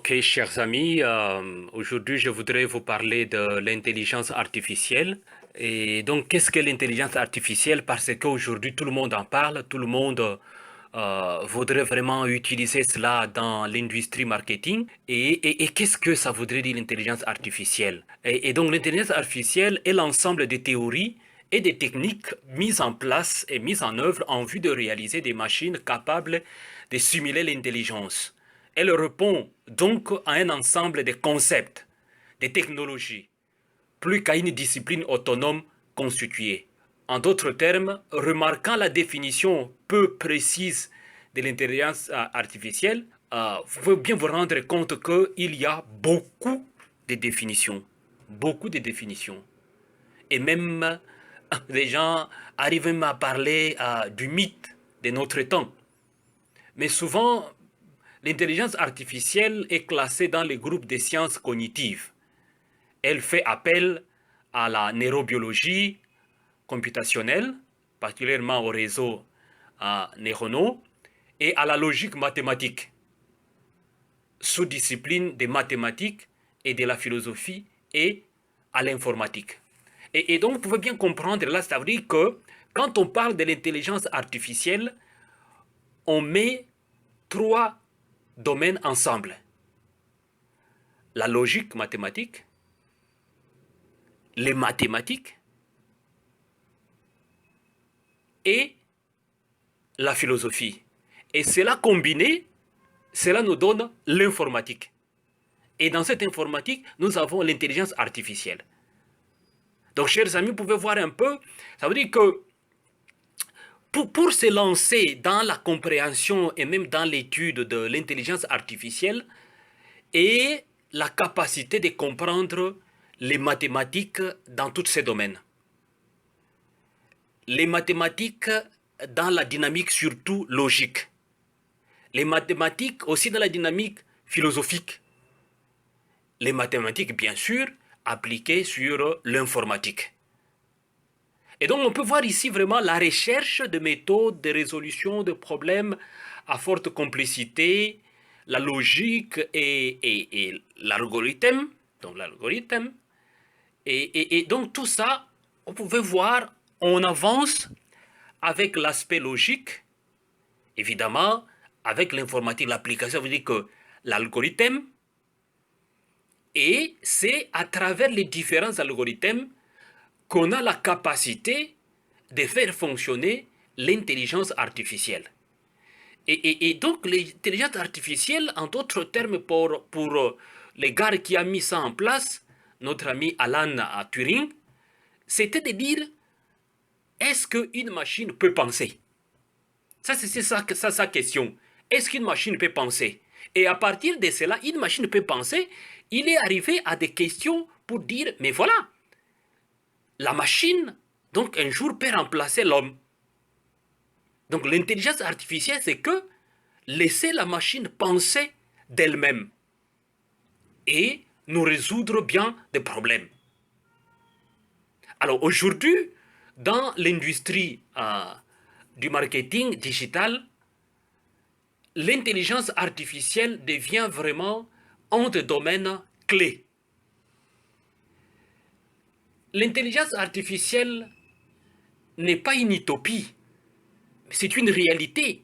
Ok, chers amis, aujourd'hui je voudrais vous parler de l'intelligence artificielle. Et donc, qu'est-ce que l'intelligence artificielle? Parce qu'aujourd'hui tout le monde en parle, tout le monde voudrait vraiment utiliser cela dans l'industrie marketing. Et qu'est-ce que ça voudrait dire l'intelligence artificielle? Et donc, l'intelligence artificielle est l'ensemble des théories et des techniques mises en place et mises en œuvre en vue de réaliser des machines capables de simuler l'intelligence. Elle répond donc à un ensemble de concepts, de technologies, plus qu'à une discipline autonome constituée. En d'autres termes, remarquant la définition peu précise de l'intelligence artificielle, vous pouvez bien vous rendre compte qu'il y a de définitions, beaucoup de définitions. Et même les gens arrivent même à parler du mythe de notre temps. Mais souvent, l'intelligence artificielle est classée dans les groupes des sciences cognitives. Elle fait appel à la neurobiologie computationnelle, particulièrement aux réseaux neuronaux, et à la logique mathématique, sous-discipline des mathématiques et de la philosophie et à l'informatique. Et donc, vous pouvez bien comprendre, là, ça veut dire que quand on parle de l'intelligence artificielle, on met trois domaines ensemble. La logique mathématique, les mathématiques et la philosophie. Et cela combiné, cela nous donne l'informatique. Et dans cette informatique, nous avons l'intelligence artificielle. Donc, chers amis, vous pouvez voir un peu, ça veut dire que pour se lancer dans la compréhension et même dans l'étude de l'intelligence artificielle et la capacité de comprendre les mathématiques dans tous ces domaines. Les mathématiques dans la dynamique surtout logique. Les mathématiques aussi dans la dynamique philosophique. Les mathématiques, bien sûr, appliquées sur l'informatique. Et donc, on peut voir ici vraiment la recherche de méthodes de résolution de problèmes à forte complexité, la logique et l'algorithme. Donc, l'algorithme. Et donc, tout ça, vous pouvez voir, on avance avec l'aspect logique, évidemment, avec l'informatique, l'application veut dire que l'algorithme, et c'est à travers les différents algorithmes qu'on a la capacité de faire fonctionner l'intelligence artificielle. Et donc l'intelligence artificielle, en d'autres termes, pour les gars qui a mis ça en place, notre ami Alan Turing, c'était de dire, est-ce qu'une machine peut penser? Ça, c'est ça, sa question. Est-ce qu'une machine peut penser? Et à partir de cela, une machine peut penser, il est arrivé à des questions pour dire, mais voilà, la machine, donc un jour, peut remplacer l'homme. Donc l'intelligence artificielle, c'est que laisser la machine penser d'elle-même et nous résoudre bien des problèmes. Alors aujourd'hui, dans l'industrie du marketing digital, l'intelligence artificielle devient vraiment un des domaines clés. L'intelligence artificielle n'est pas une utopie, c'est une réalité.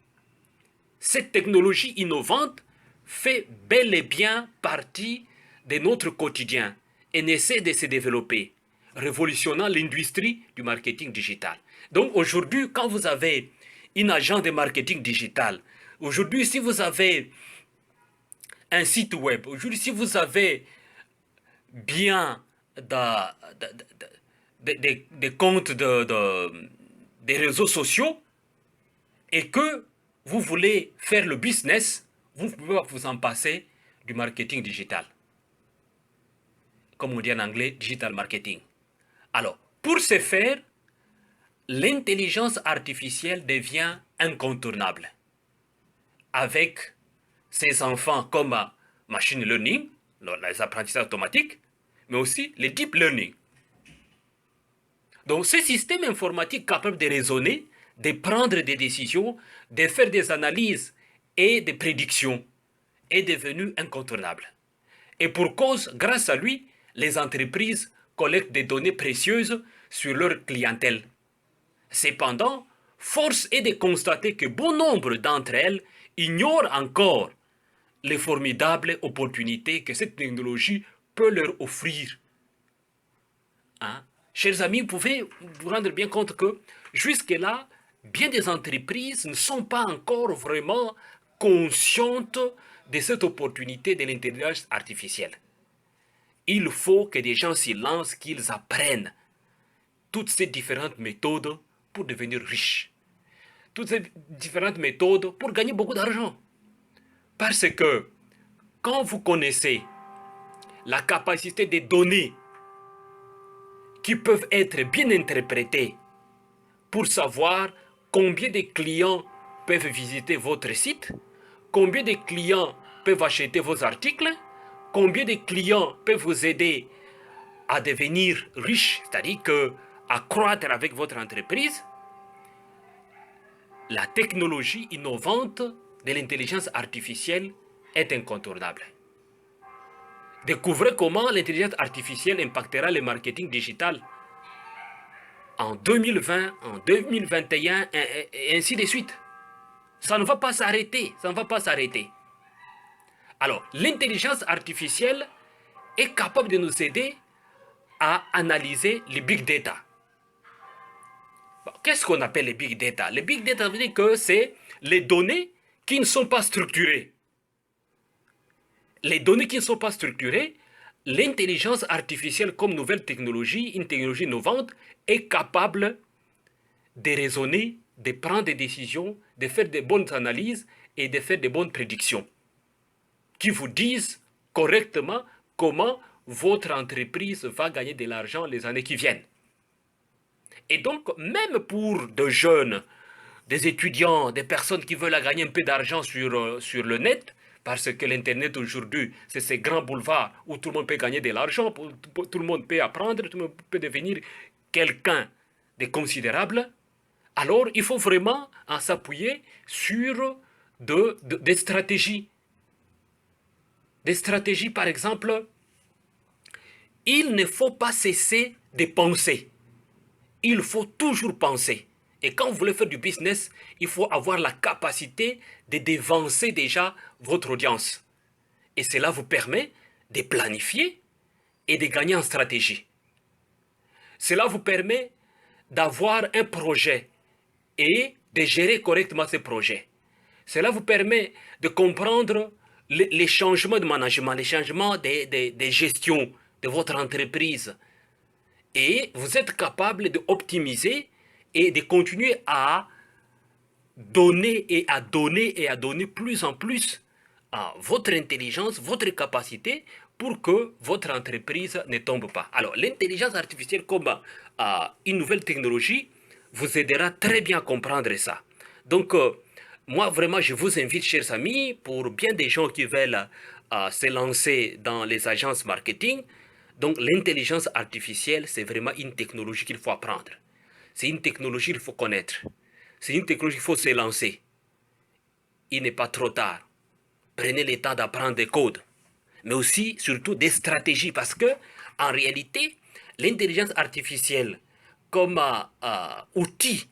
Cette technologie innovante fait bel et bien partie de notre quotidien et essaie de se développer, révolutionnant l'industrie du marketing digital. Donc aujourd'hui, quand vous avez une agence de marketing digital, aujourd'hui, si vous avez un site web, aujourd'hui, si vous avez bien des comptes des réseaux sociaux et que vous voulez faire le business, vous pouvez vous en passer du marketing digital. Comme on dit en anglais, digital marketing. Alors, pour ce faire, l'intelligence artificielle devient incontournable. Avec ses enfants comme machine learning, les apprentissages automatiques, mais aussi les deep learning. Donc, ce système informatique capable de raisonner, de prendre des décisions, de faire des analyses et des prédictions est devenu incontournable. Et pour cause, grâce à lui, les entreprises collectent des données précieuses sur leur clientèle. Cependant, force est de constater que bon nombre d'entre elles ignorent encore les formidables opportunités que cette technologie peut leur offrir. Hein? Chers amis, vous pouvez vous rendre bien compte que jusque-là, bien des entreprises ne sont pas encore vraiment conscientes de cette opportunité de l'intelligence artificielle. Il faut que des gens s'y lancent, qu'ils apprennent toutes ces différentes méthodes pour devenir riches. Toutes ces différentes méthodes pour gagner beaucoup d'argent. Parce que quand vous connaissez la capacité des données qui peuvent être bien interprétées pour savoir combien de clients peuvent visiter votre site, combien de clients peuvent acheter vos articles, combien de clients peuvent vous aider à devenir riche, c'est-à-dire à croître avec votre entreprise, la technologie innovante de l'intelligence artificielle est incontournable. Découvrez comment l'intelligence artificielle impactera le marketing digital en 2020, en 2021, et ainsi de suite. Ça ne va pas s'arrêter, ça ne va pas s'arrêter. Alors, l'intelligence artificielle est capable de nous aider à analyser les big data. Bon, qu'est-ce qu'on appelle les big data? Les big data veut dire que c'est les données qui ne sont pas structurées. Les données qui ne sont pas structurées, l'intelligence artificielle comme nouvelle technologie, une technologie innovante, est capable de raisonner, de prendre des décisions, de faire de bonnes analyses et de faire de bonnes prédictions qui vous disent correctement comment votre entreprise va gagner de l'argent les années qui viennent. Et donc, même pour de jeunes, des étudiants, des personnes qui veulent gagner un peu d'argent sur le net, parce que l'Internet aujourd'hui, c'est ces grands boulevards où tout le monde peut gagner de l'argent, tout le monde peut apprendre, tout le monde peut devenir quelqu'un de considérable. Alors, il faut vraiment s'appuyer sur des stratégies. Des stratégies, par exemple, il ne faut pas cesser de penser. Il faut toujours penser. Et quand vous voulez faire du business, il faut avoir la capacité de dévancer déjà votre audience. Et cela vous permet de planifier et de gagner en stratégie. Cela vous permet d'avoir un projet et de gérer correctement ce projet. Cela vous permet de comprendre les changements de management, les changements de gestion de votre entreprise. Et vous êtes capable d'optimiser et de continuer à donner et à donner et à donner plus en plus à votre intelligence, votre capacité pour que votre entreprise ne tombe pas. Alors, l'intelligence artificielle comme une nouvelle technologie vous aidera très bien à comprendre ça. Donc, moi, vraiment, je vous invite, chers amis, pour bien des gens qui veulent se lancer dans les agences marketing, donc l'intelligence artificielle, c'est vraiment une technologie qu'il faut apprendre. C'est une technologie qu'il faut connaître. C'est une technologie qu'il faut se lancer. Il n'est pas trop tard. Prenez le temps d'apprendre des codes, mais aussi, surtout, des stratégies, parce que, en réalité, l'intelligence artificielle, comme outil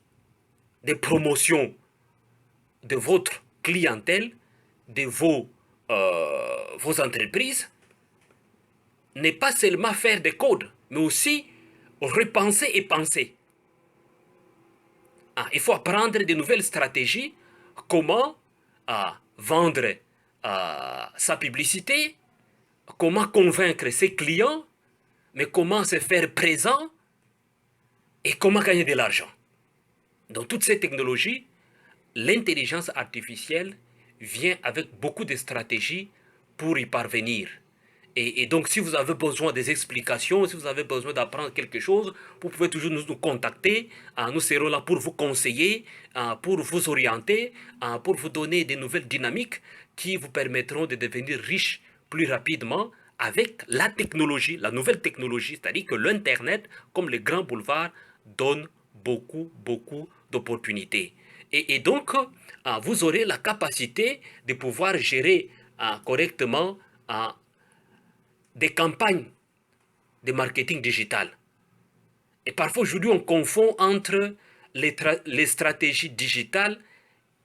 de promotion de votre clientèle, de vos entreprises, n'est pas seulement faire des codes, mais aussi repenser et penser. Il faut apprendre de nouvelles stratégies, comment vendre sa publicité, comment convaincre ses clients, mais comment se faire présent et comment gagner de l'argent. Dans toutes ces technologies, l'intelligence artificielle vient avec beaucoup de stratégies pour y parvenir. Et donc, si vous avez besoin des explications, si vous avez besoin d'apprendre quelque chose, vous pouvez toujours nous contacter. Nous serons là pour vous conseiller, pour vous orienter, pour vous donner des nouvelles dynamiques qui vous permettront de devenir riche plus rapidement avec la technologie, la nouvelle technologie, c'est-à-dire que l'Internet, comme les grands boulevards, donne beaucoup, beaucoup d'opportunités. Et donc, vous aurez la capacité de pouvoir gérer correctement des campagnes de marketing digital. Et parfois, aujourd'hui, on confond entre les stratégies digitales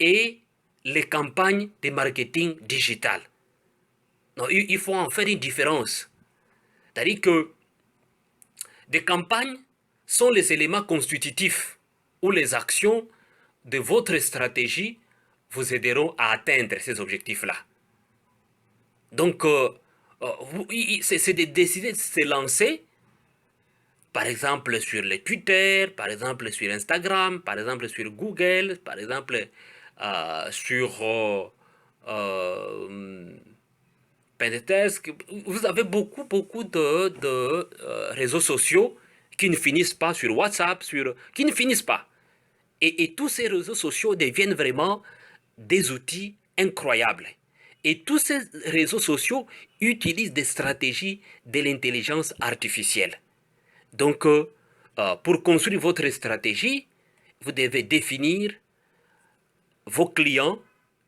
et les campagnes de marketing digital. Non, il faut en faire une différence. C'est-à-dire que des campagnes sont les éléments constitutifs ou les actions de votre stratégie vous aideront à atteindre ces objectifs-là. Donc, c'est de décider de se lancer, par exemple sur le Twitter, par exemple sur Instagram, par exemple sur Google, par exemple sur Pinterest. Vous avez beaucoup de réseaux sociaux qui ne finissent pas sur WhatsApp, qui ne finissent pas. Et tous ces réseaux sociaux deviennent vraiment des outils incroyables. Et tous ces réseaux sociaux utilisent des stratégies de l'intelligence artificielle. Donc, pour construire votre stratégie, vous devez définir vos clients,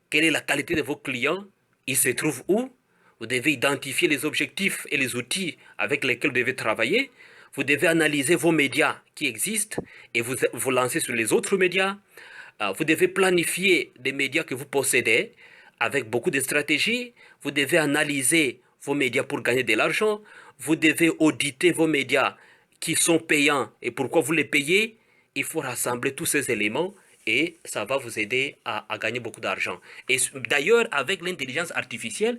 quelle est la qualité de vos clients, ils se trouvent où. Vous devez identifier les objectifs et les outils avec lesquels vous devez travailler. Vous devez analyser vos médias qui existent et vous lancer sur les autres médias. Vous devez planifier des médias que vous possédez avec beaucoup de stratégies. Vous devez analyser vos médias pour gagner de l'argent. Vous devez auditer vos médias qui sont payants et pourquoi vous les payez. Il faut rassembler tous ces éléments et ça va vous aider à gagner beaucoup d'argent. Et d'ailleurs, avec l'intelligence artificielle,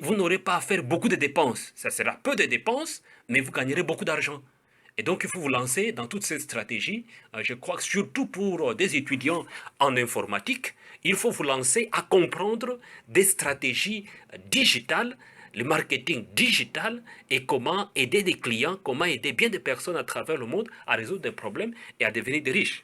vous n'aurez pas à faire beaucoup de dépenses. Ça sera peu de dépenses, mais vous gagnerez beaucoup d'argent. Et donc, il faut vous lancer dans toute cette stratégie. Je crois que surtout pour des étudiants en informatique, il faut vous lancer à comprendre des stratégies digitales, le marketing digital et comment aider des clients, comment aider bien des personnes à travers le monde à résoudre des problèmes et à devenir des riches.